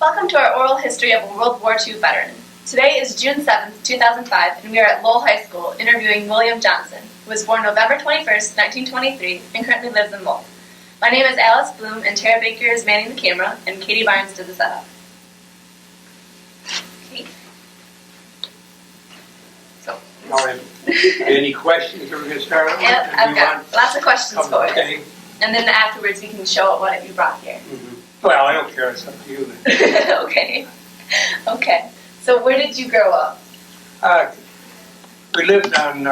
Welcome to our oral history of a World War II veteran. Today is June 7th, 2005, and we are at Lowell High School interviewing William Johnson, who was born November 21st, 1923, and currently lives in Lowell. My name is Alice Bloom, and Tara Baker is manning the camera, and Katie Barnes did the setup. Okay. So, any questions that we're going to start with? Yep, I've got lots of questions for okay. you. And then afterwards we can show what you brought here. Mm-hmm. Well, I don't care. It's up to you. Okay. Okay. So where did you grow up? We lived on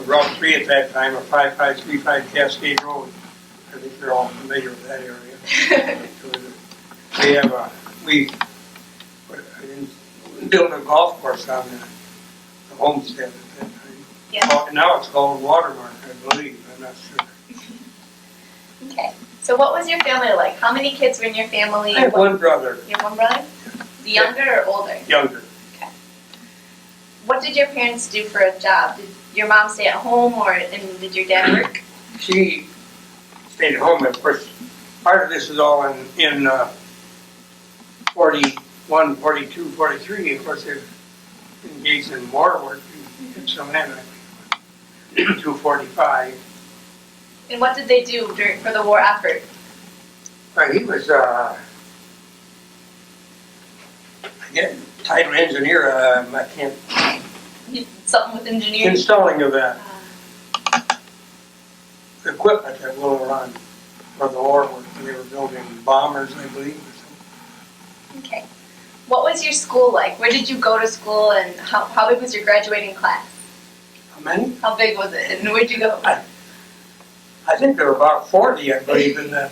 Route 3 at that time, or 5535 Cascade Road. I think you're all familiar with that area. we built a golf course on the homestead at that time. Yeah. Well, now it's called Watermark, I believe. I'm not sure. Okay. So what was your family like? How many kids were in your family? I have one brother. You have one brother? The younger or older? Younger. Okay. What did your parents do for a job? Did your mom stay at home, and did your dad work? She stayed at home. Of course, part of this is all in 41, 42, 43. Of course, they're engaged in war work in some manner. 245. And what did they do for the war effort? He was title engineer. I can't. Something with engineering? Installing of that equipment that will run for the war work. They were building bombers, I believe. Or something. Okay. What was your school like? Where did you go to school, and how big was your graduating class? How many? How big was it, and where'd you go? I think there were about 40, I believe, in the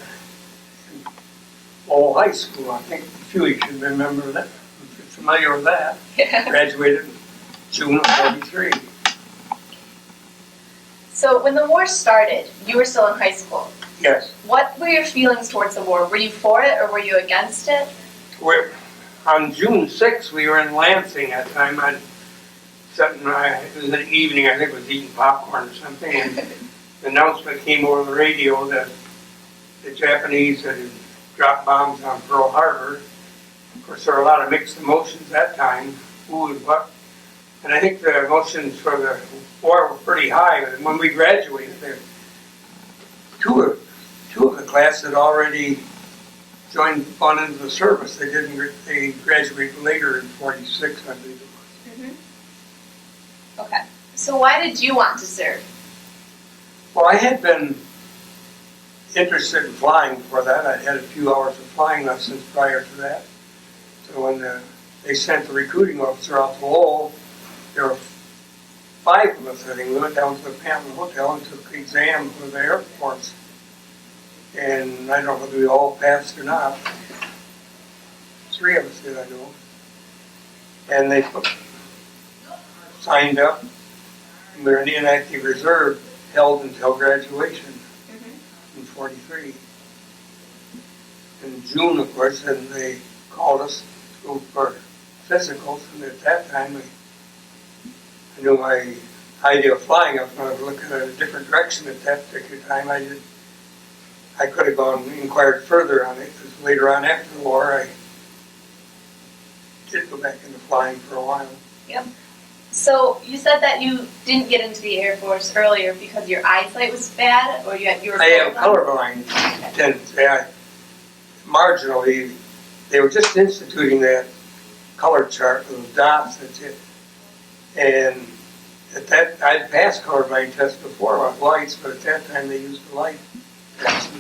Lowell High School. I think a few of you should remember that. If you're familiar with that. Yeah. Graduated June of 43. So when the war started, you were still in high school. Yes. What were your feelings towards the war? Were you for it or were you against it? On June 6th, we were in Lansing at the time. It was in the evening, I think it was eating popcorn or something. And the announcement came over the radio that the Japanese had dropped bombs on Pearl Harbor. Of course, there were a lot of mixed emotions that time, who and what. And I think the emotions for the war were pretty high. And when we graduated, two of the class had already gone into the service. They graduated later in 46, I believe it was. Mm-hmm. Okay. So why did you want to serve? Well, I had been interested in flying before that. I had a few hours of flying lessons prior to that. So when they sent the recruiting officer out to Lowell, there were 5 of us, I think. We went down to the Panton Hotel and took the exam for the Air Force. And I don't know whether we all passed or not. 3 of us did, I know. And they signed up. And we were in the inactive reserve, held until graduation in 43. In June, of course, and they called us to go for physicals. And at that time, I knew my idea of flying. I was going to look in a different direction at that particular time. I could have gone and inquired further on it, because later on after the war, I did go back into flying for a while. Yep. So you said that you didn't get into the Air Force earlier because your eyesight was bad, or you were I have colorblind tendency. Marginally, they were just instituting that color chart with those dots, that's it. And at that, I'd passed colorblind tests before with lights, but at that time they used the light test.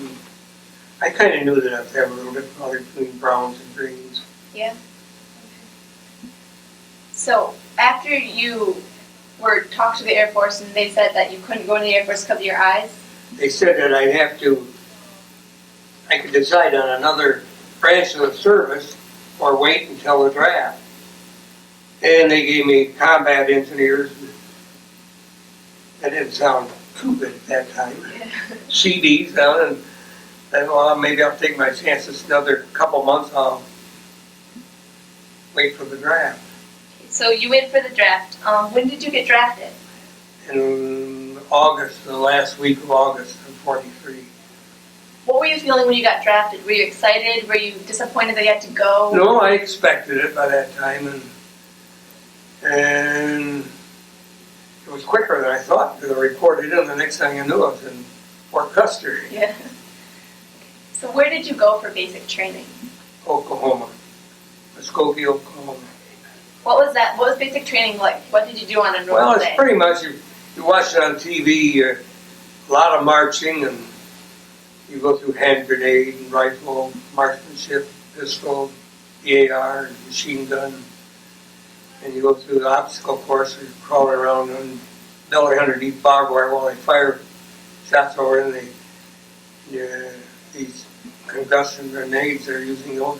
I kind of knew that I had to have a little bit of color between browns and greens. Yeah. So after you were talked to the Air Force and they said that you couldn't go in the Air Force because of your eyes? They said that I could decide on another branch of the service or wait until the draft. And they gave me combat engineers. That didn't sound too good at that time. Yeah. CDs down, and then, well, maybe I'll take my chances another couple months. I'll wait for the draft. So you waited for the draft. When did you get drafted? In August, the last week of August of 43. What were you feeling when you got drafted? Were you excited? Were you disappointed that you had to go? No, I expected it by that time, and it was quicker than I thought, because I reported in. The next thing I knew, I was in Fort Custer, Yeah. So where did you go for basic training? Oklahoma, Muskogee, Oklahoma. What was that? What was basic training like? What did you do on a normal Well, day? it's pretty much, you watch it on TV, a lot of marching, and you go through hand grenade and rifle, marksmanship, pistol, EAR, and machine gun. And you go through the obstacle course, you're crawling around and belly underneath barbed wire while they fire shots over, and these concussion grenades, they're using those.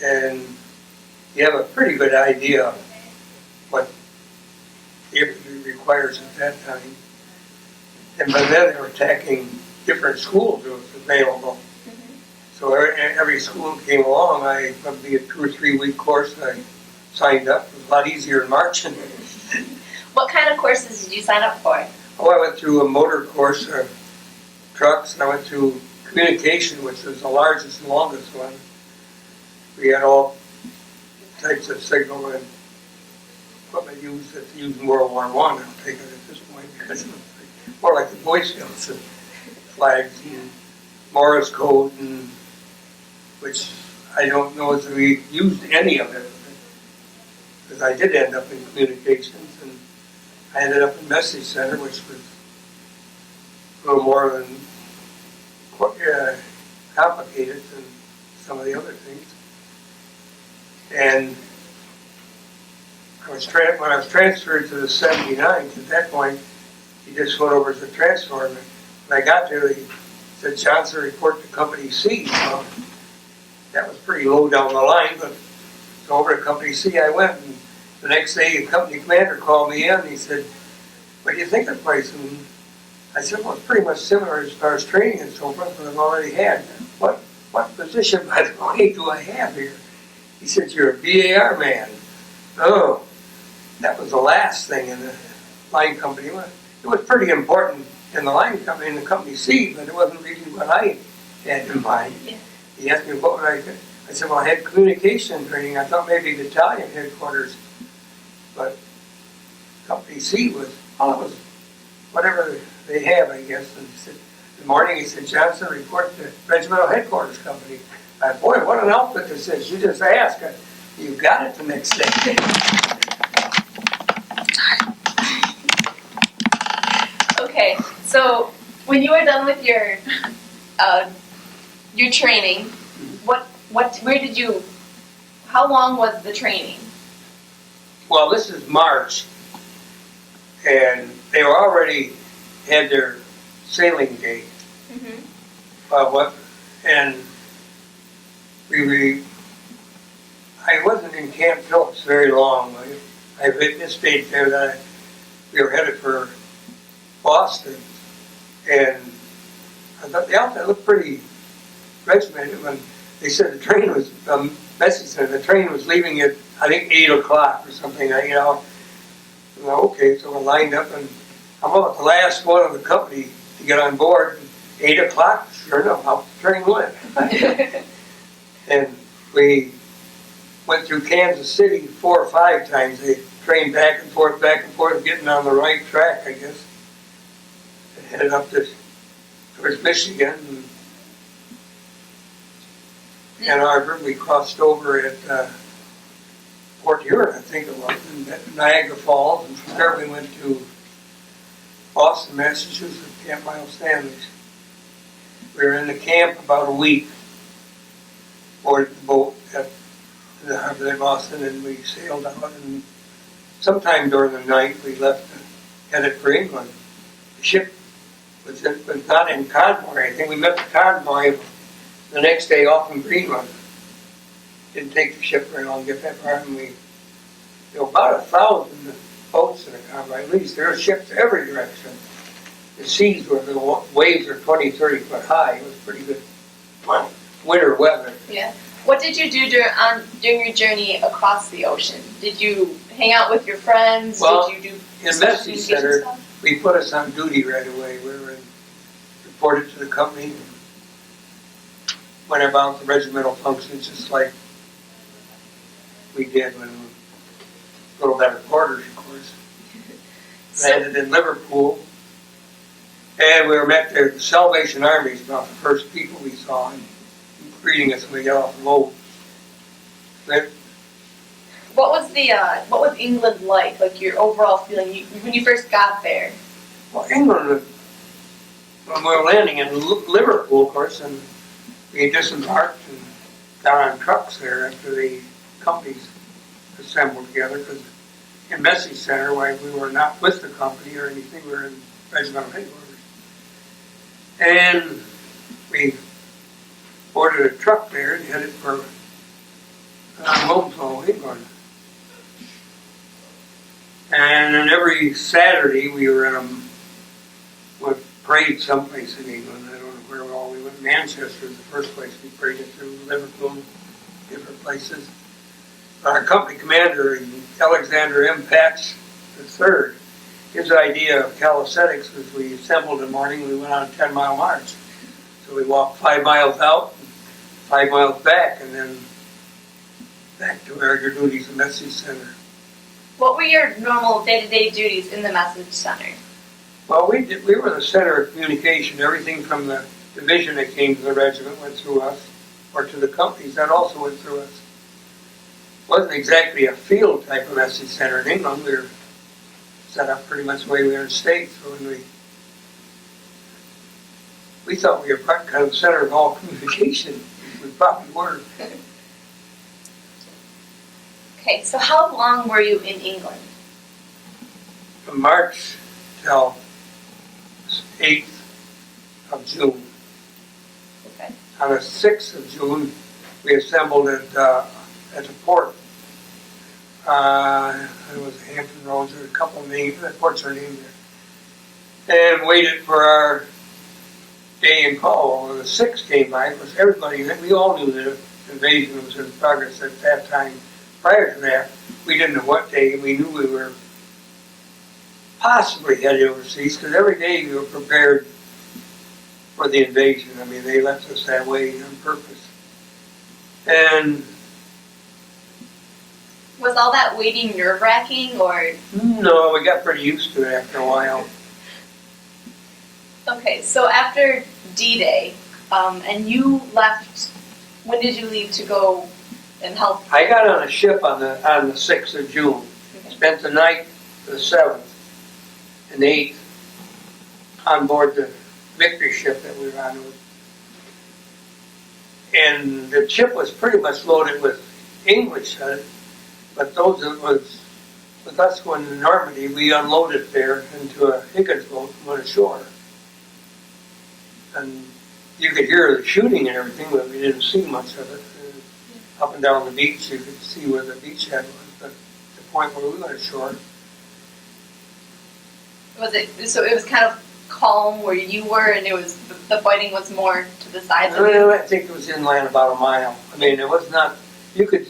And you have a pretty good idea of what it requires at that time. And by then they were attacking different schools that was available. So every school that came along, it would be a 2 or 3 week course, and I signed up. It was a lot easier than marching. What kind of courses did you sign up for? Oh, I went through a motor course, trucks, and I went through communication, which was the largest and longest one. We had all types of signal and equipment used in World War I. I'll take it at this point, because it was more like the Boy Scouts and flags and Morse code, and which I don't know if we used any of it, because I did end up in communications, and I ended up in Message Center, which was a little more than complicated than some of the other things. And when I was transferred to the 79th, at that point, he just went over as a transfer. And when I got there, he said, Johnson, report to Company C. So that was pretty low down the line, but so over to Company C I went. And the next day, the company commander called me in, and he said, what do you think of the place? And I said, well, it's pretty much similar as far as training and so forth, but I've already had. What position, by the way, do I have here? He said, you're a BAR man. Oh, that was the last thing in the line company. It was pretty important in the line company, in the Company C, but it wasn't really what I had in mind. Yeah. He asked me what would I said, well, I had communication training. I thought maybe battalion headquarters, but Company C was, well, it was whatever they have, I guess. And he said, in the morning, he said, Johnson, report to Regimental Headquarters Company. I said, boy, what an outfit this is. You just asked. You got it the next day. Okay, so when you were done with your training, how long was the training? Well, this is March, and they were already had their sailing date. And I wasn't in Camp Phillips very long. I just stayed there. That we were headed for Boston, and I thought the outfit looked pretty regimented. When they said the train was, Message Center, the train was leaving at, I think, 8 o'clock or something. Okay, so we're lined up, and I'm about the last one of the company to get on board. 8 o'clock, sure enough, out the train went. And we went through Kansas City 4 or 5 times. They trained back and forth, getting on the right track, I guess. And headed up towards Michigan. And Ann Arbor, we crossed over at Port Huron, I think it was, in Niagara Falls. And from there we went to Boston, Massachusetts, Camp Miles Stanley's. We were in the camp about a week, boarded the boat at the harbor in Boston, and we sailed out. And sometime during the night, we left, headed for England. The ship was not in convoy. I think we met the convoy the next day off in Greenland. Didn't take the ship very long to get that far, and there were about 1,000 boats in the convoy. At least there were ships every direction. The seas were, the waves were 20, 30 foot high. It was pretty good winter weather. Yeah. What did you do during your journey across the ocean? Did you hang out with your friends? Well, did you do in Message Center, stuff? we put us on duty right away. We were in reported to the company, went about the regimental functions just like we did when we were a little better quarters, of course. Landed in Liverpool, and we were met there. The Salvation Army is about the first people we saw, and greeting us when we got off the boat. What was England like? Like your overall feeling when you first got there? Well, England, when we were landing in Liverpool, of course, and we disembarked and got on trucks there after the companies assembled together, because in Message Center, why we were not with the company or anything, we were in regimental headquarters. And we ordered a truck there and headed for Wilmslow, England. And then every Saturday we were in a parade someplace in England. I don't know where all we went. Manchester was the first place we paraded through, Liverpool, different places. Our company commander, Alexander M. Patch III, his idea of calisthenics was we assembled in the morning, we went on a 10-mile march. So we walked 5 miles out, 5 miles back, and then back to where your duties in the Message Center. What were your normal day-to-day duties in the Message Center? Well, we were the center of communication. Everything from the division that came to the regiment went through us, or to the companies that also went through us. It wasn't exactly a field type of Message Center in England. We were set up pretty much the way we are in the States. So when we thought we were kind of the center of all communication. We probably were. Okay, so how long were you in England? From March till 8th of June. Okay. On the 6th of June, we assembled at the port. It was Hampton Roads, there were a couple of names, the ports are named there. And waited for our day in call. When the 6th came by, because everybody, we all knew that invasion was in progress at that time. Prior to that, we didn't know what day. We knew we were possibly headed overseas, because every day we were prepared for the invasion. I mean, they left us that way on purpose. And was all that waiting nerve-wracking, or? No, we got pretty used to it after a while. Okay, so after D-Day, and you left, when did you leave to go and help? I got on a ship on the 6th of June. Okay. Spent the night, the 7th and 8th, on board the Victory ship that we were on. And the ship was pretty much loaded with English, but those that was with us going to Normandy, we unloaded there into a Higgins boat and went ashore. And you could hear the shooting and everything, but we didn't see much of it. Up and down the beach, you could see where the beachhead was, but the point where we went ashore. So it was kind of calm where you were, and it was the fighting was more to the sides of Well, you? I think it was inland about a mile. I mean, it was not, you could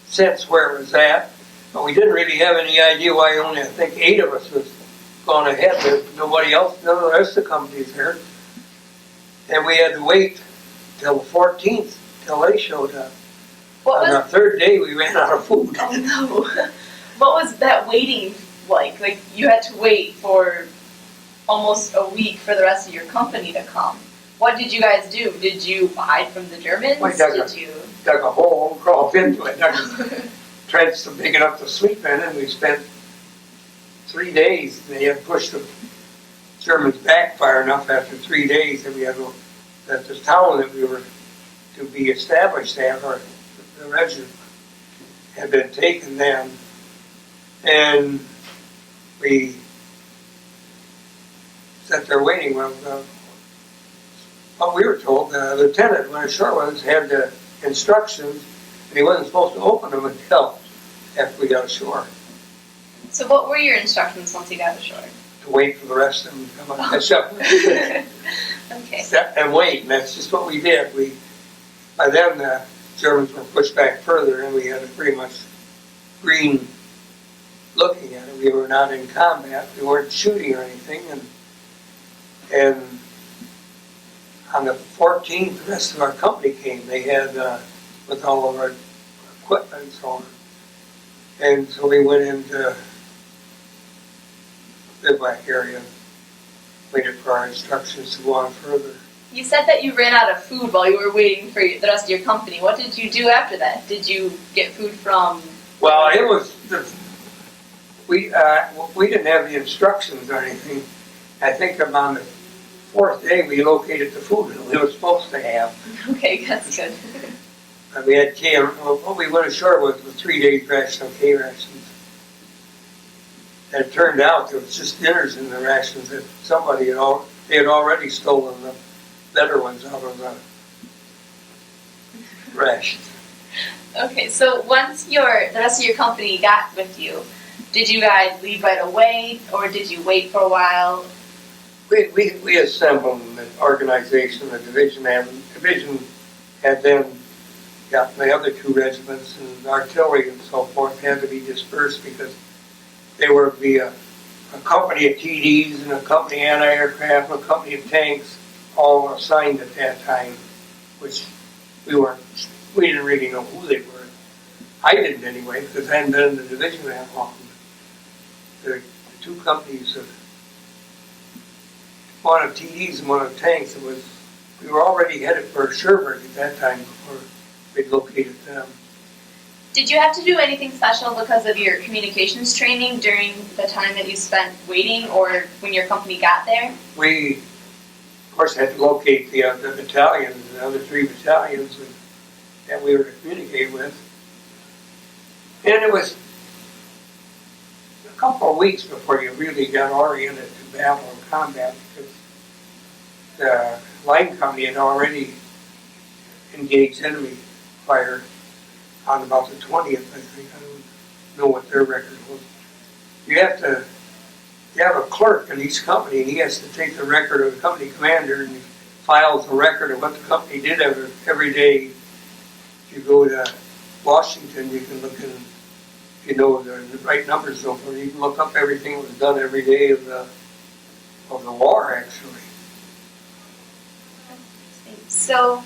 sense where it was at, but we didn't really have any idea why only, I think, 8 of us was going ahead. There, nobody else, none of the rest of the companies there. And we had to wait till the 14th, till they showed up. On the 3rd day, we ran out of food. Oh no! What was that waiting like? Like you had to wait for almost a week for the rest of your company to come. What did you guys do? Did you hide from the Germans? We dug a hole, crawled into it, dug a trench big enough to sleep in, and we spent 3 days. They had pushed the Germans back far enough after 3 days that we had that the town that we were to be established at, or the regiment, had been taken then, and we sat there waiting. Well, what we were told, the lieutenant, when ashore was, had the instructions, and he wasn't supposed to open them until after we got ashore. So what were your instructions once you got ashore? To wait for the rest of them to come and catch up. Okay. And wait, and that's just what we did. By then, the Germans were pushed back further, and we had a pretty much green looking at it. We were not in combat. We weren't shooting or anything, and On the 14th, the rest of our company came. They had, with all of our equipment and so on. And so we went into the bivouac area, waited for our instructions to go on further. You said that you ran out of food while you were waiting for the rest of your company. What did you do after that? Did you get food from... Well, it was, we didn't have the instructions or anything. I think on the 4th day we located the food that we were supposed to have. Okay, that's good. And we had what we went ashore with 3 days ration of K rations. And it turned out there was just dinners in the rations that somebody had already stolen the better ones out of the rations. Okay, so once the rest of your company got with you, did you guys leave right away, or did you wait for a while? We assembled an organization, a division. Division had then gotten the other 2 regiments, and artillery and so forth had to be dispersed because they were a company of TDs and a company of anti-aircraft and a company of tanks, all assigned at that time, which we didn't really know who they were. I didn't anyway, because I hadn't been in the division that long. The 2 companies, one of TDs and one of tanks, we were already headed for Sherbrooke at that time before we'd located them. Did you have to do anything special because of your communications training during the time that you spent waiting or when your company got there? We, of course, had to locate the battalions, the other 3 battalions that we were to communicate with. And it was a couple of weeks before you really got oriented to battle and combat because the line company had already engaged enemy fire on about the 20th, I think. I don't know what their record was. You have a clerk in each company, and he has to take the record of the company commander and he files a record of what the company did every day. If you go to Washington, you can look in, if you know the right numbers so far, you can look up everything that was done every day of the war, actually. So,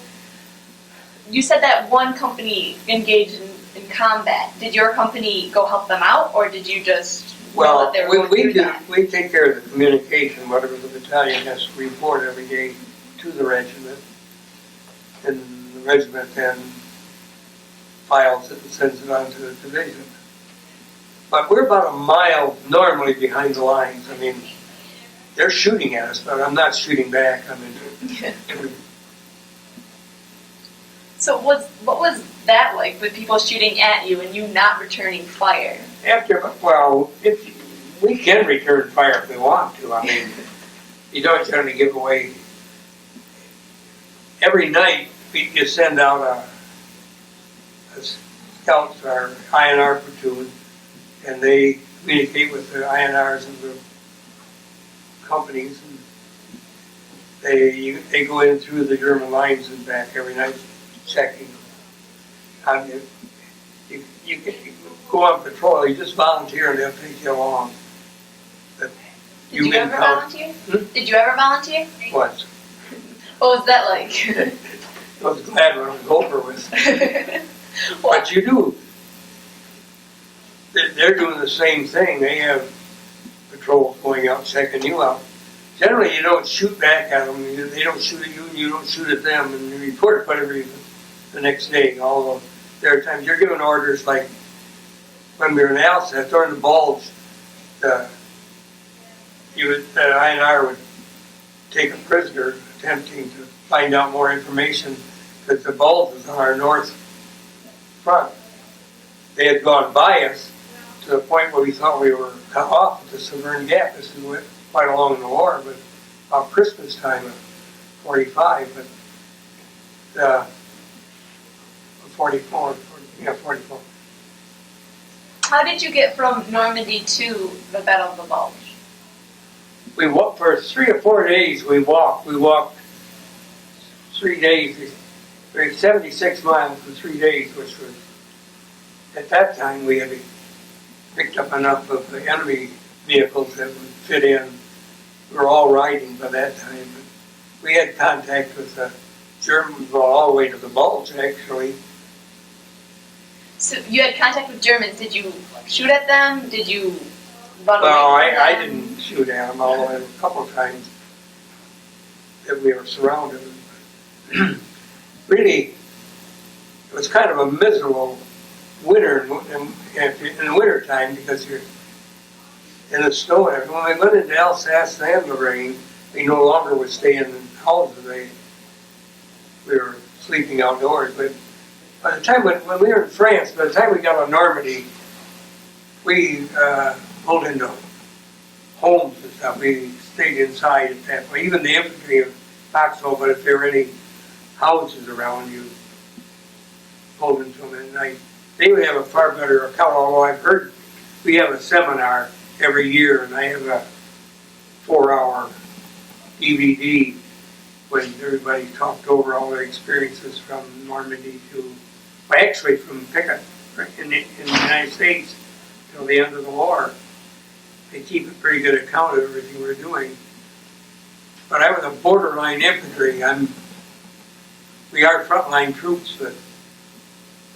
you said that one company engaged in combat. Did your company go help them out, or did you just know that they were going through that? We take care of the communication, whatever the battalion has to report every day to the regiment, and the regiment then files it and sends it on to the division. But we're about a mile normally behind the lines. I mean, they're shooting at us, but I'm not shooting back. I mean, So what was that like with people shooting at you and you not returning fire? We can return fire if we want to. I mean, you don't try to give away. Every night you send out a scouts, our INR platoon, and they communicate with the INRs and the companies. And they go in through the German lines and back every night, checking. You go on patrol. You just volunteer and they'll take you along. Did you ever volunteer? Did you ever volunteer? What? What was that like? I was glad when it was over with. But you do. They're doing the same thing. They have patrols going out checking you out. Generally, you don't shoot back at them. They don't shoot at you, and you don't shoot at them, and you report whatever the next day. Although there are times you're given orders, like when we were in Alsace, during the Bulge, the INR would take a prisoner, attempting to find out more information, because the Bulge was on our north front. They had gone by us to the point where we thought we were cut off at the Severn Gap. This is quite along the war, but about Christmas time of 45, but 44. How did you get from Normandy to the Battle of the Bulge? We walked for 3 or 4 days. We walked 3 days. We had 76 miles for 3 days, which was, at that time, we had picked up enough of the enemy vehicles that would fit in. We were all riding by that time. we had contact with the Germans all the way to the Bulge, actually. So you had contact with Germans. Did you shoot at them? Did you run Well, away from I them? didn't shoot at them, although a couple of times that we were surrounded. Really, it was kind of a miserable winter in the winter time because you're in the snow. When we went into Alsace and Lorraine, we no longer would stay in houses. We were sleeping outdoors. But by the time when we were in France, by the time we got to Normandy, we pulled into homes and stuff. We stayed inside at that point. Even the infantry of Foxhole, but if there were any houses around, you pulled into them at night. They would have a far better account, although I've heard we have a seminar every year, and I have a 4-hour DVD when everybody talked over all their experiences from Normandy to, well, actually from Pickett in the United States till the end of the war. They keep a pretty good account of everything we're doing. But I was a borderline infantry. We are frontline troops, but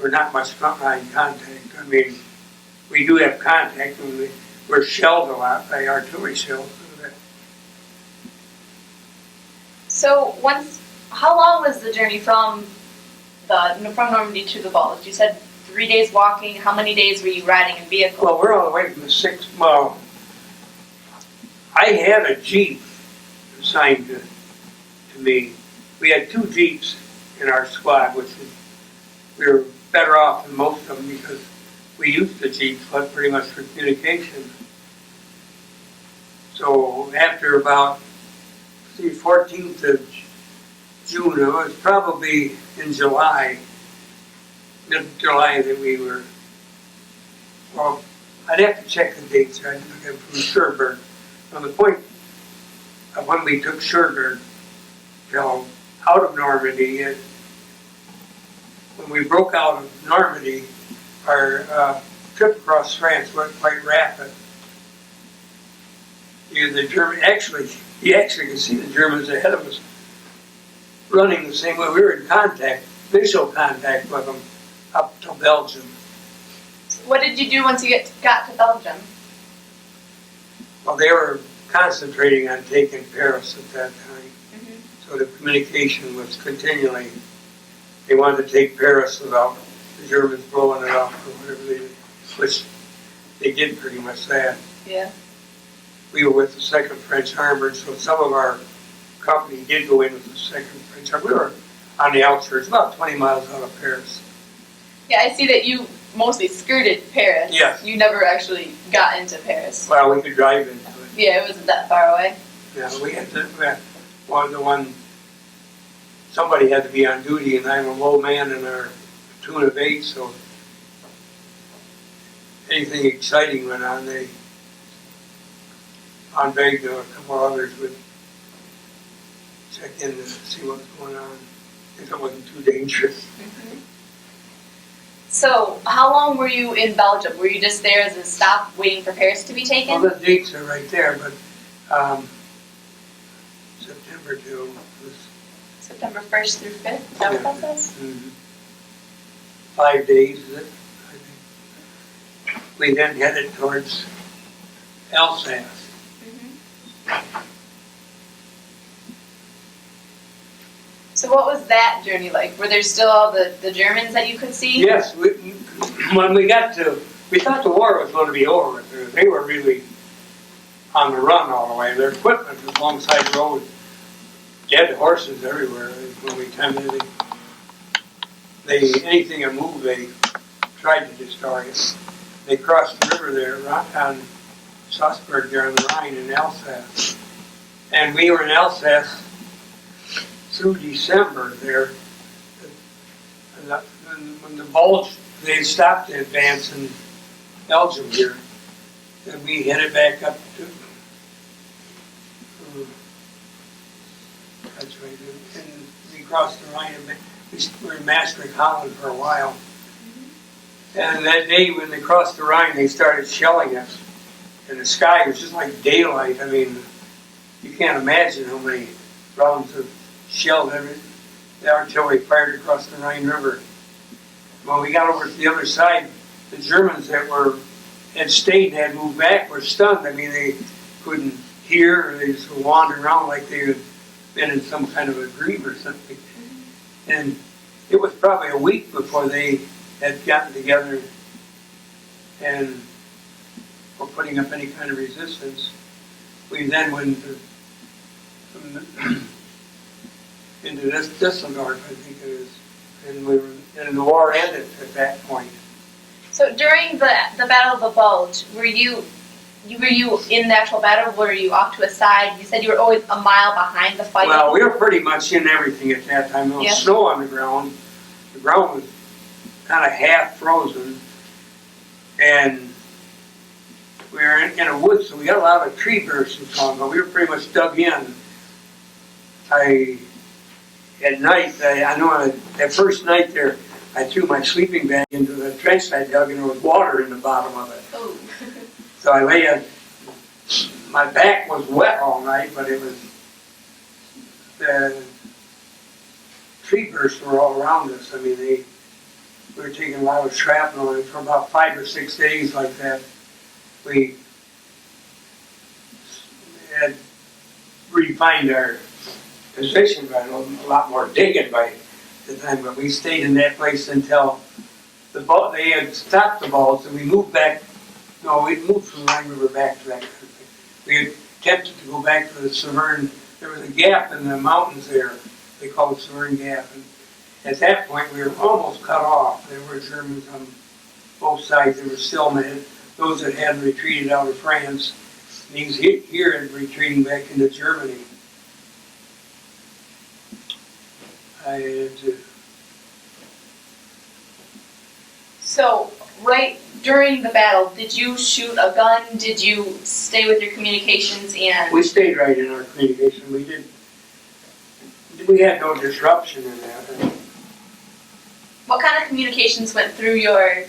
we're not much frontline contact. I mean, we do have contact, and we're shelled a lot by artillery shells. So how long was the journey from Normandy to the Bulge? You said 3 days walking. How many days were you riding in vehicle? Well, we're all the way from the 6 mile. I had a Jeep assigned to me. We had 2 Jeeps in our squad, which we were better off than most of them because we used the Jeeps pretty much for communication. So after about 14th of June, it was probably in July, mid-July that we were, well, I'd have to check the dates, right? From Cherbourg. From the point of when we took Cherbourg till out of Normandy, when we broke out of Normandy, our trip across France went quite rapid. You actually could see the Germans ahead of us running the same way. We were in visual contact with them up to Belgium. What did you do once you got to Belgium? Well, they were concentrating on taking Paris at that time. Mm-hmm. So the communication was continually, they wanted to take Paris without the Germans blowing it up or whatever they did, which they did pretty much that. Yeah. We were with the 2nd French Armored, so some of our company did go in with the 2nd French Armored. We were on the outskirts, about 20 miles out of Paris. Yeah, I see that you mostly skirted Paris. Yes. You never actually got into Paris. Well, we could drive into it. Yeah, it wasn't that far away. Yeah, we had to, somebody had to be on duty, and I'm a low man in our platoon of 8, so anything exciting went on, on vague, a couple others would check in to see what was going on, if it wasn't too dangerous. Mm-hmm. So, how long were you in Belgium? Were you just there as a stop waiting for Paris to be taken? Well, the dates are right there, but September 2 was... September 1st through 5th? Is that what that says? Mm-hmm. 5 days, is it? I think. We then headed towards Alsace. So what was that journey like? Were there still all the Germans that you could see? Yes, when we thought the war was going to be over. They were really on the run all the way. Their equipment was alongside the road, dead horses everywhere. When we came in, anything that moved, they tried to destroy it. They crossed the river there on Salzburg there on the Rhine in Alsace. And we were in Alsace through December there. And when the Bulge, they stopped the advance in Belgium here. And we headed back up to, that's right, and we crossed the Rhine. We were in Maastricht, Holland for a while. And that day when they crossed the Rhine, they started shelling us. And the sky was just like daylight. I mean, you can't imagine how many rounds of shell the artillery fired across the Rhine River. When we got over to the other side, the Germans that had stayed and had moved back were stunned. I mean, they couldn't hear, or they just wandered around like they had been in some kind of a dream or something. And it was probably a week before they had gotten together and were putting up any kind of resistance. We then went into Düsseldorf, I think it is, and the war ended at that point. So during the Battle of the Bulge, were you in the actual battle? Were you off to a side? You said you were always a mile behind the fight. Well, we were pretty much in everything at that time. There was snow on the ground. The ground was kind of half frozen, and we were in a woods, so we got a lot of tree bursts and so on, but we were pretty much dug in. At night, I know that first night there, I threw my sleeping bag into the trench I dug, and there was water in the bottom of it. Oh. So I lay my back was wet all night, but it was, the tree bursts were all around us. I mean, we were taking a lot of shrapnel, and for about 5 or 6 days like that, we had refined our position by a lot more digging by the time, but we stayed in that place until they had stopped the Bulge, and we moved back. No, we moved from the Rhine River back to that country. We had attempted to go back to the Severn. There was a gap in the mountains there. They called it Severn Gap. And at that point, we were almost cut off. There were Germans on both sides. There were still those that hadn't retreated out of France. These here and retreating back into Germany. I had to. So, right during the battle, did you shoot a gun? Did you stay with your communications and? We stayed right in our communication. We had no disruption in that. What kind of communications went through your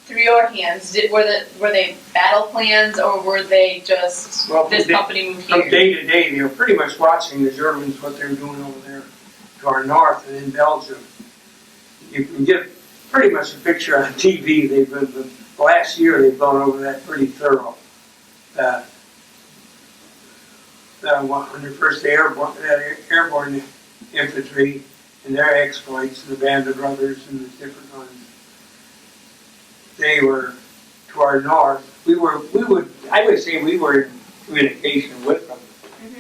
hands? Were they battle plans, or were they just this company moved here? From day to day, they were pretty much watching the Germans, what they were doing over there to our north and in Belgium. You can get pretty much a picture on TV. Last year they've gone over that pretty thorough. The 101st Airborne Infantry and their exploits, the Band of Brothers and the different ones. They were to our north. I would say we were in communication with them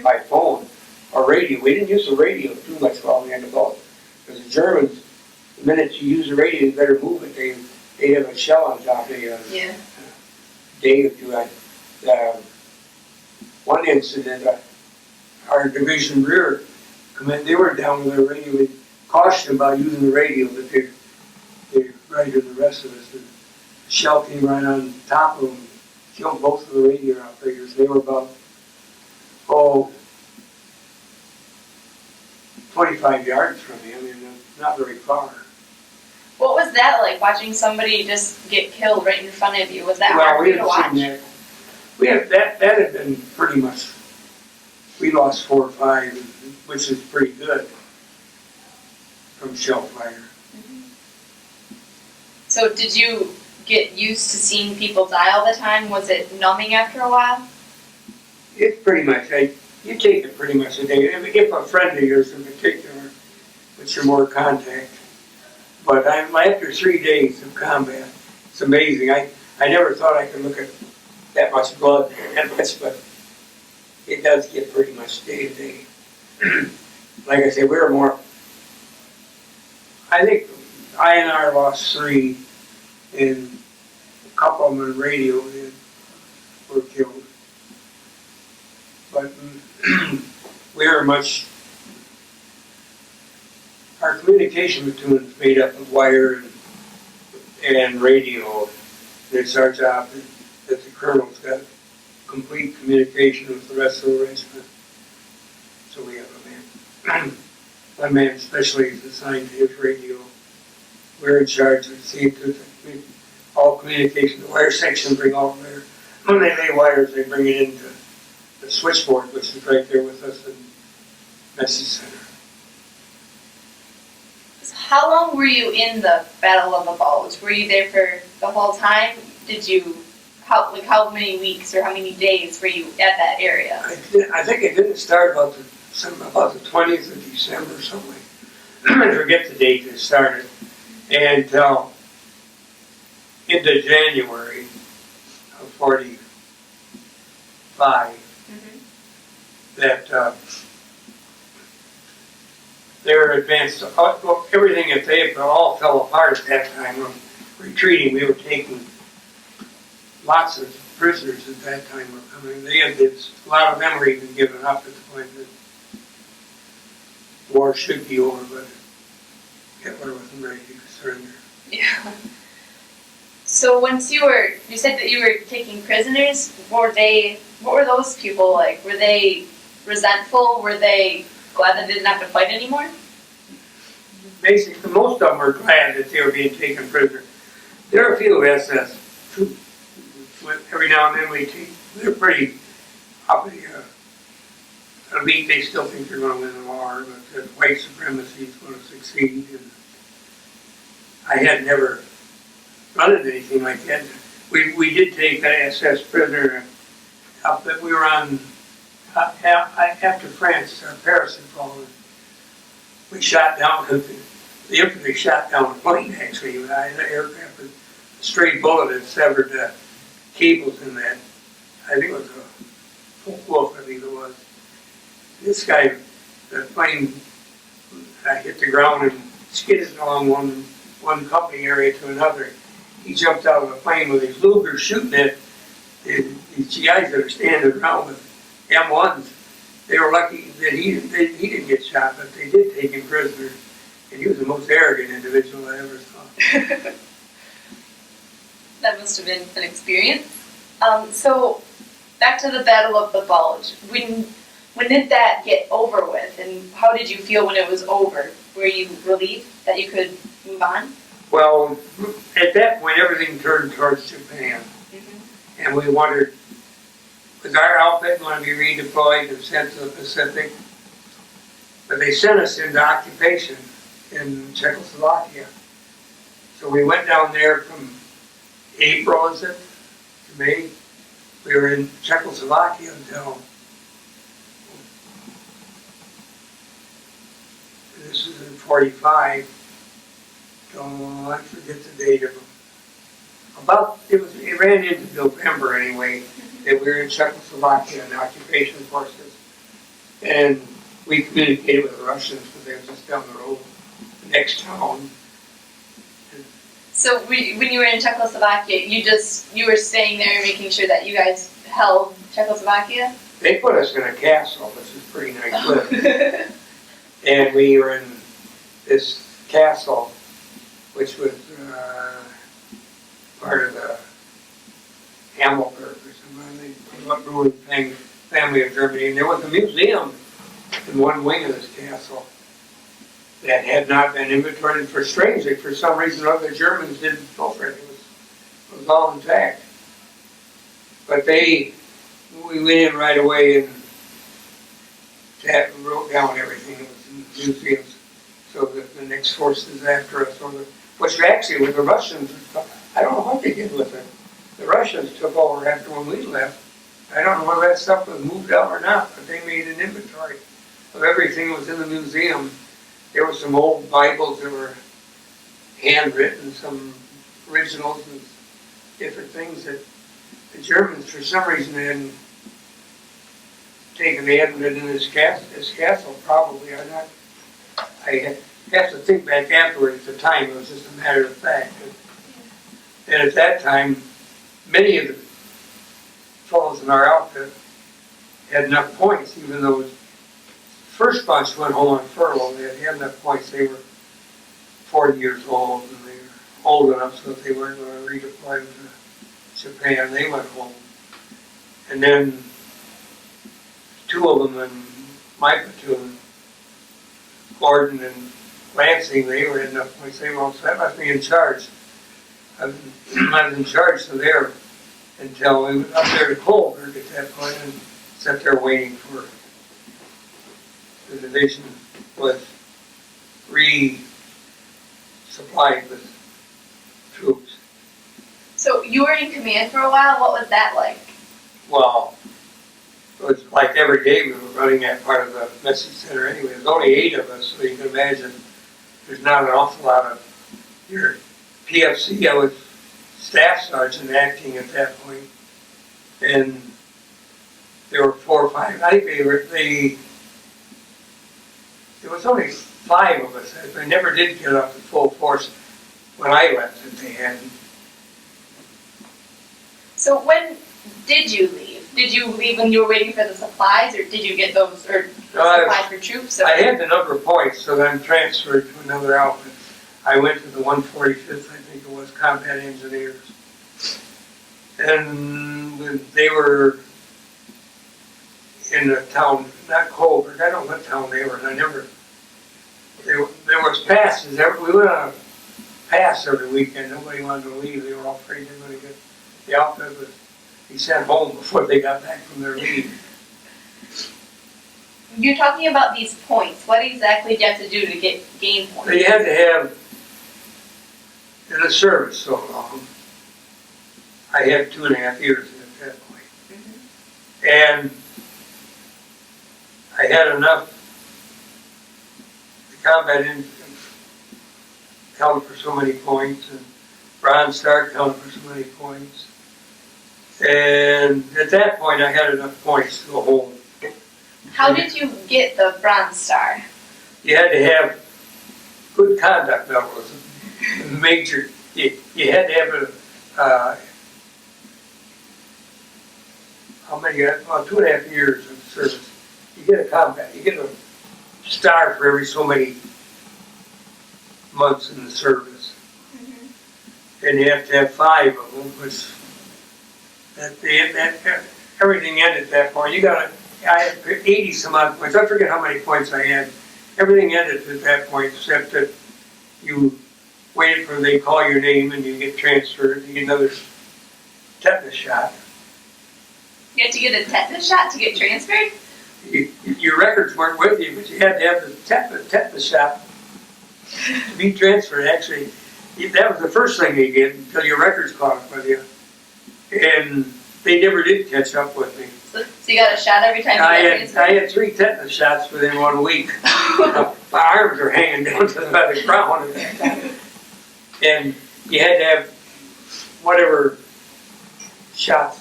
by phone or radio. We didn't use the radio too much while we had the Bulge, because the Germans, the minute you use the radio, you better move it. They have a shell on top of you. Yeah. Day or two. One incident, our division rear command, they were down with their radio. We cautioned about using the radio, but they right to the rest of us. The shell came right on top of them, killed both of the radio operators. They were about 25 yards from me. I mean, not very far. What was that like, watching somebody just get killed right in front of you? Was that hard for you to watch? That had been pretty much, we lost 4 or 5, which is pretty good from shell fire. So did you get used to seeing people die all the time? Was it numbing after a while? It's pretty much, you take it pretty much a day. If a friend of yours in particular, which you're more contact. But after 3 days of combat, it's amazing. I never thought I could look at that much blood that much, but it does get pretty much day to day. Like I say, we were more. I think I lost 3, and a couple of them in radio were killed. But we were much. Our communication between is made up of wire and radio. It's our job that the colonel's got complete communication with the rest of the regiment. So we have a man. One man especially is assigned to his radio. We're in charge of seeing to all communication. The wire section bring all their, when they lay wires, they bring it into the switchboard, which is right there with us, and message center. So how long were you in the Battle of the Bulge? Were you there for the whole time? Did you, how many weeks or how many days were you at that area? I think it didn't start about the 20th of December or something. I forget the date it started. And until into January of 45, that they were advanced. Everything that they all fell apart at that time. When retreating, we were taking lots of prisoners at that time. I mean, a lot of them were even given up at the point that war should be over, but Hitler wasn't ready to surrender. Yeah. So once you said that you were taking prisoners. What were those people like? Were they resentful? Were they glad that they didn't have to fight anymore? Basically, most of them were glad that they were being taken prisoner. There are a few SS troops. Every now and then they're pretty uppity. They still think they're going to win the war, but that white supremacy is going to succeed. And I had never run into anything like that. We did take an SS prisoner up that we were on after France, Paris had fallen. We shot down, the infantry shot down a plane actually. The aircraft, a stray bullet had severed the cables in that. I think it was a Wolf, I think it was. This guy, the plane hit the ground and skidded along one company area to another. He jumped out of the plane with his Luger shooting at these GIs that are standing around with M1s. They were lucky that he didn't get shot, but they did take him prisoner. And he was the most arrogant individual I ever saw. That must have been an experience. So back to the Battle of the Bulge. When did that get over with, and how did you feel when it was over? Were you relieved that you could move on? Well, at that point, everything turned towards Japan. And we wondered, was our outfit going to be redeployed and sent to the Pacific? But they sent us into occupation in Czechoslovakia. So we went down there from April, is it, to May. We were in Czechoslovakia until, this is in 45, oh, I forget the date of them. It ran into November anyway, that we were in Czechoslovakia in occupation forces. And we communicated with the Russians because they were just down the road, the next town. So when you were in Czechoslovakia, you were staying there making sure that you guys held Czechoslovakia? They put us in a castle, which is pretty nice living. And we were in this castle, which was part of the Hammelburg or something, the ruling family of Germany. And there was a museum in one wing of this castle that had not been inventoried. For strangely, for some reason or other, the Germans didn't go for it. It was all intact. But we went in right away and wrote down everything. It was in the museums. So that the next forces after us, which actually with the Russians, I don't know what they did with it. The Russians took over after when we left. I don't know whether that stuff was moved out or not, but they made an inventory of everything that was in the museum. There were some old Bibles that were handwritten, some originals and different things that the Germans, for some reason, hadn't taken. They hadn't been in this castle, probably. I have to think back afterwards. At the time, it was just a matter of fact. And at that time, many of the fellows in our outfit had enough points, even though the first bunch went home on furlough. They had enough points. They were 40 years old, and they were old enough so that they weren't going to redeploy to Japan. They went home. And then two of them in my platoon, Gordon and Lansing, they were enough points. They were all set. Left me in charge. I was in charge of there until we went up there to Colberg at that point and sat there waiting for the division was resupplied with troops. So you were in command for a while. What was that like? Well, it was like every day we were running that part of the message center anyway. There's only 8 of us, so you can imagine there's not an awful lot of your PFC. I was staff sergeant acting at that point, and there were 4 or 5. I think there was only 5 of us. They never did get up to full force when I left that they had. So when did you leave? Did you leave when you were waiting for the supplies, or did you get those, or supplies for troops? I had the number of points, so then transferred to another outfit. I went to the 145th, I think it was, Combat Engineers. And when they were in the town, not Colbert, I don't know what town they were in. There was passes. We went on a pass every weekend. Nobody wanted to leave. They were all afraid they were going to get the outfit was be sent home before they got back from their leave. You're talking about these points. What exactly do you have to do to gain points? They had to have in the service so long. I had 2.5 years at that point. Mm-hmm. And I had enough. The combat engine counted for so many points, and Bronze Star counted for so many points. And at that point, I had enough points to go home. How did you get the Bronze Star? You had to have good conduct. That was a major. You had to have how many? 2.5 years of service. You get a combat. You get a star for every so many months in the service, mm-hmm. And you have to have 5 of them. Which everything ended at that point. I had 80 some odd points. I forget how many points I had. Everything ended at that point, except that you waited for they call your name and you get transferred. You get another tetanus shot. You had to get a tetanus shot to get transferred? Your records weren't with you, but you had to have the tetanus shot to be transferred. Actually, that was the first thing they did until your records caught up with you. And they never did catch up with me. So you got a shot every time you got transferred? I had 3 tetanus shots within 1 week. My arms were hanging down to the ground at that time. And you had to have whatever shots.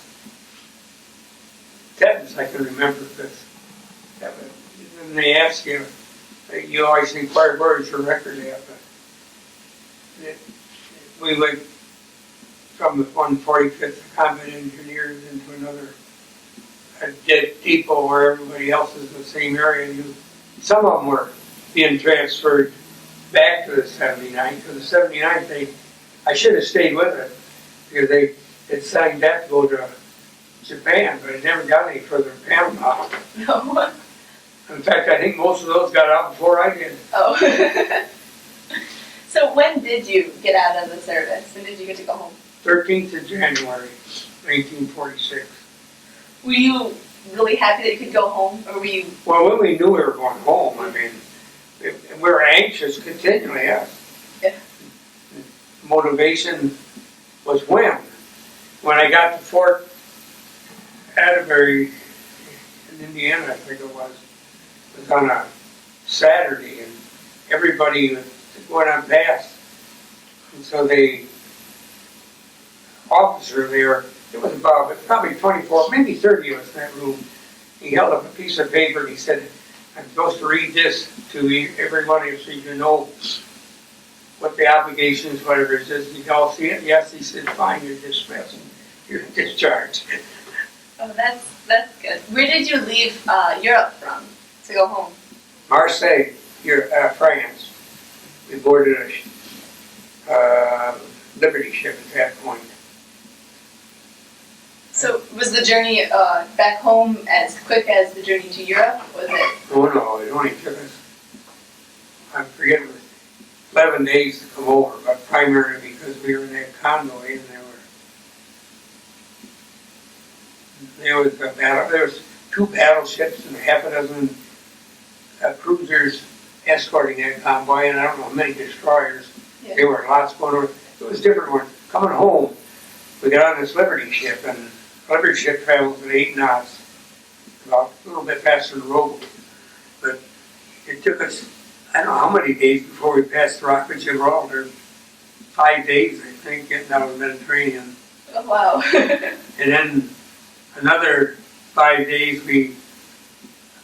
Tetanus, I can remember this. And they ask you, you always inquire, where's your record at? We went from the 145th Combat Engineers into another depot where everybody else is in the same area. Some of them were being transferred back to the 79th. For the 79th, I should have stayed with it because they had signed that to go to Japan, but it never got any further than Panama. No. In fact, I think most of those got out before I did. Oh. So when did you get out of the service? When did you get to go home? 13th of January, 1946. Were you really happy that you could go home, or were you? Well, when we knew we were going home, I mean, we were anxious continually. Yeah. Motivation was when I got to Fort Atterbury in Indiana, I think it was on a Saturday, and everybody went on past, and so the officer there, it was probably 24, maybe 30 of us in that room. He held up a piece of paper and he said, I'm supposed to read this to every one of you so you know what the obligation is, whatever it is. You all see it? Yes. He said, fine, you're dismissed. You're discharged. Oh, that's good. Where did you leave Europe from to go home? Marseille, France. We boarded a Liberty ship at that point. So was the journey back home as quick as the journey to Europe? Was it? Oh no, it only took us, I forget, it was 11 days to come over, but primarily because we were in that convoy and there was 2 battleships and half a dozen cruisers escorting that convoy, and I don't know how many destroyers. Yeah. There were lots going on. It was different. When coming home, we got on this Liberty ship, and Liberty ship travels at 8 knots, about a little bit faster than the rowboat. But it took us, I don't know how many days before we passed the Rock of Gibraltar. 5 days, I think, getting out of the Mediterranean. Oh, wow. And then another 5 days,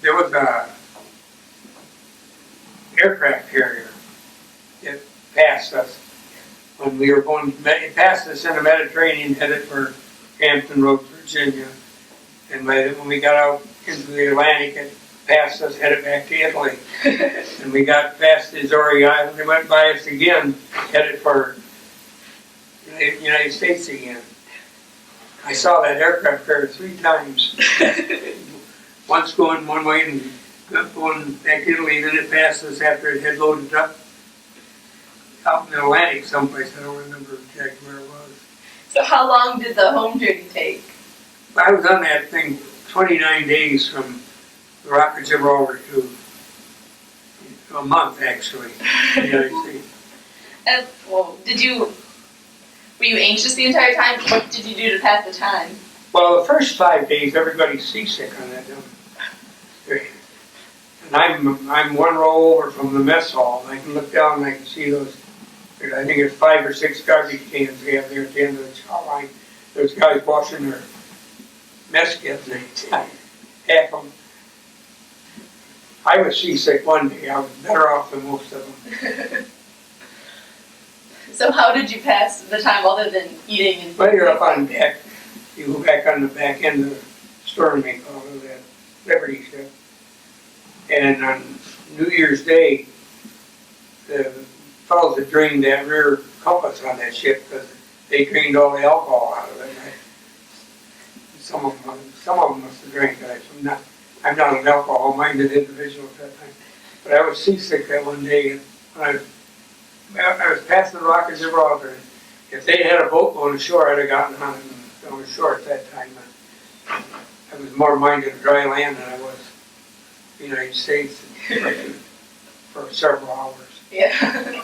there was a aircraft carrier that passed us when we were going. It passed us in the Mediterranean, headed for Hampton Roads, Virginia. And when we got out into the Atlantic, it passed us, headed back to Italy. And we got past the Azores Islands. They went by us again, headed for United States again. I saw that aircraft carrier 3 times. Once going one way and going back to Italy, then it passed us after it had loaded up out in the Atlantic someplace. I don't remember exactly where it was. So how long did the home journey take? I was on that thing 29 days from the Rock of Gibraltar to a month, actually, in the United States. And, well, were you anxious the entire time? What did you do to pass the time? Well, the first 5 days, everybody's seasick on that. And I'm one row over from the mess hall, and I can look down and I can see those, I think it's 5 or 6 garbage cans they have there at the end of the chow line. Those guys washing their mess kits, and half of them. I was seasick one day. I was better off than most of them. So how did you pass the time other than eating and... Well, you're up on deck. You go back on the back end of the stern, they call it, that Liberty ship. And on New Year's Day, the fellows that drained that rear compass on that ship, because they drained all the alcohol out of it. Some of them must have drank it. I'm not an alcohol-minded individual at that time. But I was seasick that one day, and when I was passing the Rock of Gibraltar. If they had a boat going ashore, I'd have gotten on it and gone ashore at that time. I was more minded of dry land than I was the United States for several hours. Yeah.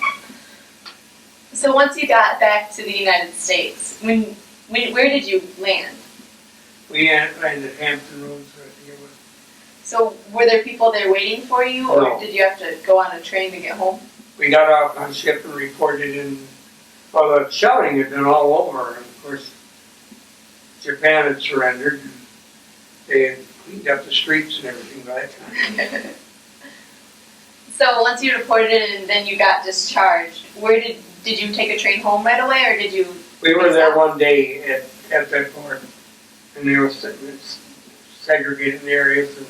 So once you got back to the United States, where did you land? We landed at Hampton Roads, I think it was. So were there people there waiting for you, or No. did you have to go on a train to get home? We got off on ship and reported in. Well, the shouting had been all over. And of course, Japan had surrendered. And they had cleaned up the streets and everything by that time. So once you reported it and then you got discharged, where did you take a train home right away, or did you? We were there one day at that port, and they were segregated in areas, and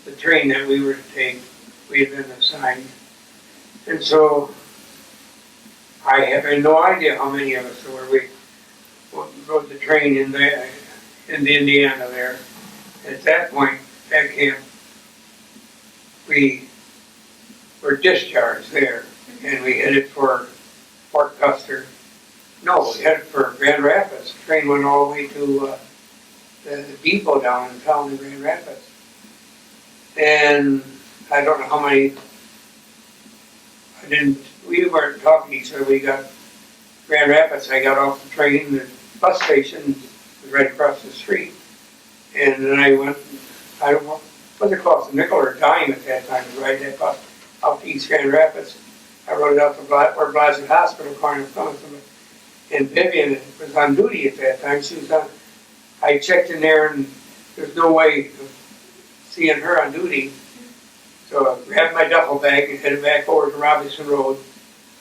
the train that we were to take, we had been assigned. And so, I have no idea how many of us were. We rode the train into Indiana there. At that point, that camp, we were discharged there, and we headed for Fort Custer. No, we headed for Grand Rapids. The train went all the way to the depot down in town in Grand Rapids. And I don't know how many. We weren't talking to each other. We got Grand Rapids. I got off the train. The bus station was right across the street. And then I went, I don't know, whether it cost a nickel or a dime at that time to ride that bus out to East Grand Rapids. I rode it out to where Bulge Hospital, Corner and Vivian was on duty at that time. She was on. I checked in there, and there's no way of seeing her on duty. So I grabbed my duffel bag and headed back over to Robinson Road.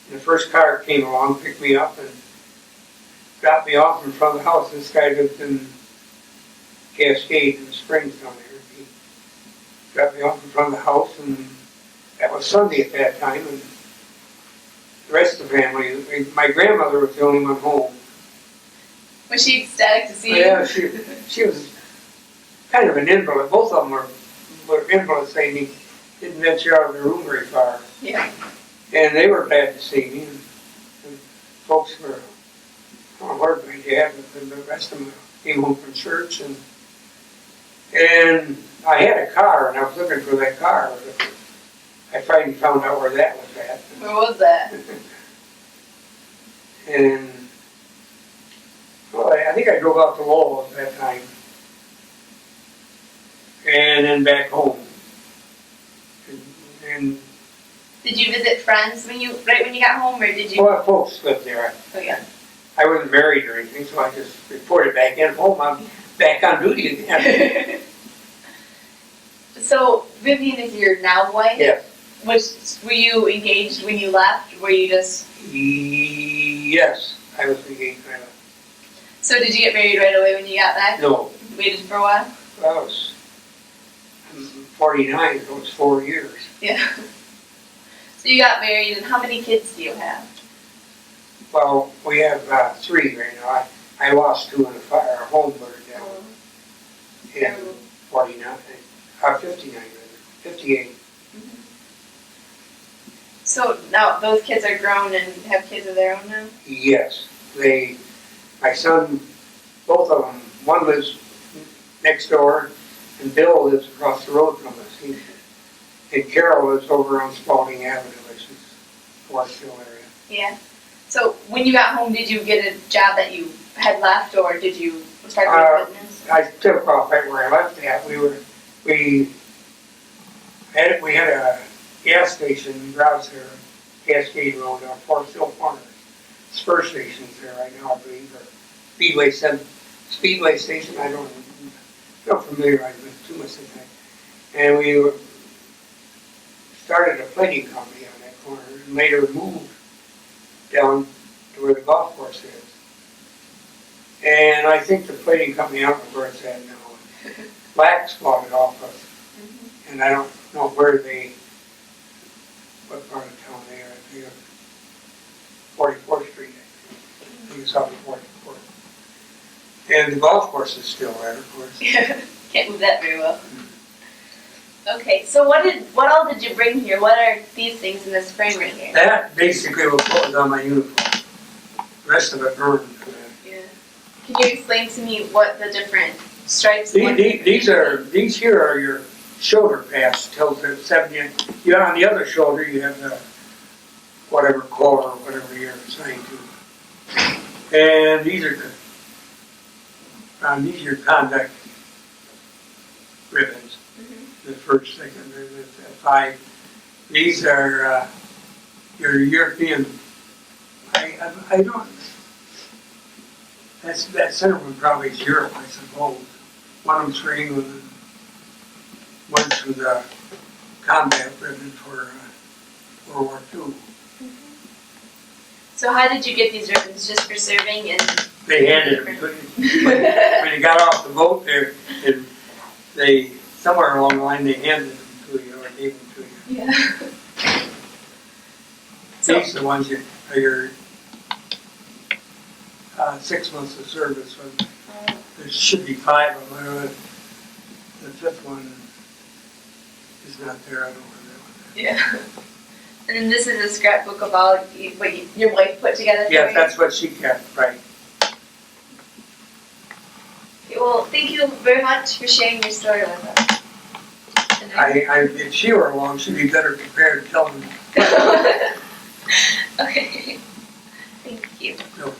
And the first car came along, picked me up, and dropped me off in front of the house. This guy lived in Cascade in the Springs down there. He dropped me off in front of the house, and that was Sunday at that time. And the rest of the family, my grandmother was the only one home. Was she ecstatic to see you? Yeah, she was kind of an invalid. Both of them were invalids. They didn't venture out of their room very far. Yeah. And they were glad to see me. And folks were, oh, where'd my dad? And the rest of them came home from church. And I had a car, and I was looking for that car. I finally found out where that was at. Where was that? And, well, I think I drove out to Lowell at that time. And then back home. And Did you visit friends when you got home, or did you? well, folks lived there. Oh yeah. I wasn't married or anything, so I just reported back in home. I'm back on duty again. So Vivian is your now wife? Yes. Were you engaged when you left? Were you just? Yes, I was engaged when I left. So did you get married right away when you got back? No. Waited for a while? Well, I was 49, so it's 4 years. Yeah. So you got married, and how many kids do you have? Well, we have 3 right now. I lost 2 in a fire, a home burned down in 49, 59, rather, 58. Mm-hmm. So now those kids are grown and have kids of their own now? Yes, my son, both of them, one lives next door, and Bill lives across the road from us. And Carol lives over on Spalding Avenue, which is Forest Hill area. Yeah. So when you got home, did you get a job that you had left, or did you start your business? I took off right where I left at. We had a gas station in Browser, Cascade Road on Forest Hill Corner. Spur stations there right now, I believe, or Speedway Station. I don't familiarize with too much of that. And we started a plating company on that corner, and later moved down to where the golf course is. And I think the plating company, I don't know where it's at now. Blacks bought it off us. Mm-hmm. And I don't know what part of town they are. I think 44th Street. I think it's up at 44th. And the golf course is still there, of course. Can't move that very well. Mm-hmm. Okay, so what all did you bring here? What are these things in this frame right here? That basically was what was on my uniform. The rest of it burned. Yeah. Can you explain to me what the different stripes? These here are your shoulder pads. Tells the 70. Yeah, on the other shoulder you have the whatever corps or whatever you're assigned to. And these are your contact ribbons. The first, second, the 5. These are your European. I don't. That center one probably is Europe, I suppose. One of them's for England, and one's for the combat ribbon for World War II. So how did you get these ribbons? Just for serving and? They handed them to me when you got off the boat there, and they. Somewhere along the line, they handed them to you or gave them to you. Yeah. These are the ones are your 6 months of service. There should be 5 of them. The 5th one is not there. I don't know where that one is. Yeah. And then this is a scrapbook of all what your wife put together for you? Yeah, that's what she kept, right. Well, thank you very much for sharing your story with us. If she were along, she'd be better prepared to tell them. Okay. Thank you. Okay.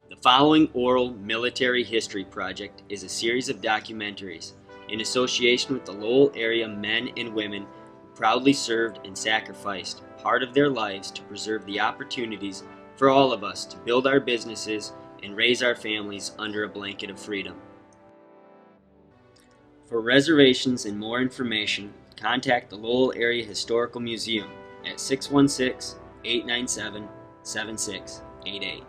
The following oral military history project is a series of documentaries in association with the Lowell area men and women who proudly served and sacrificed part of their lives to preserve the opportunities for all of us to build our businesses and raise our families under a blanket of freedom. For reservations and more information, contact the Lowell Area Historical Museum at 616-897-7688.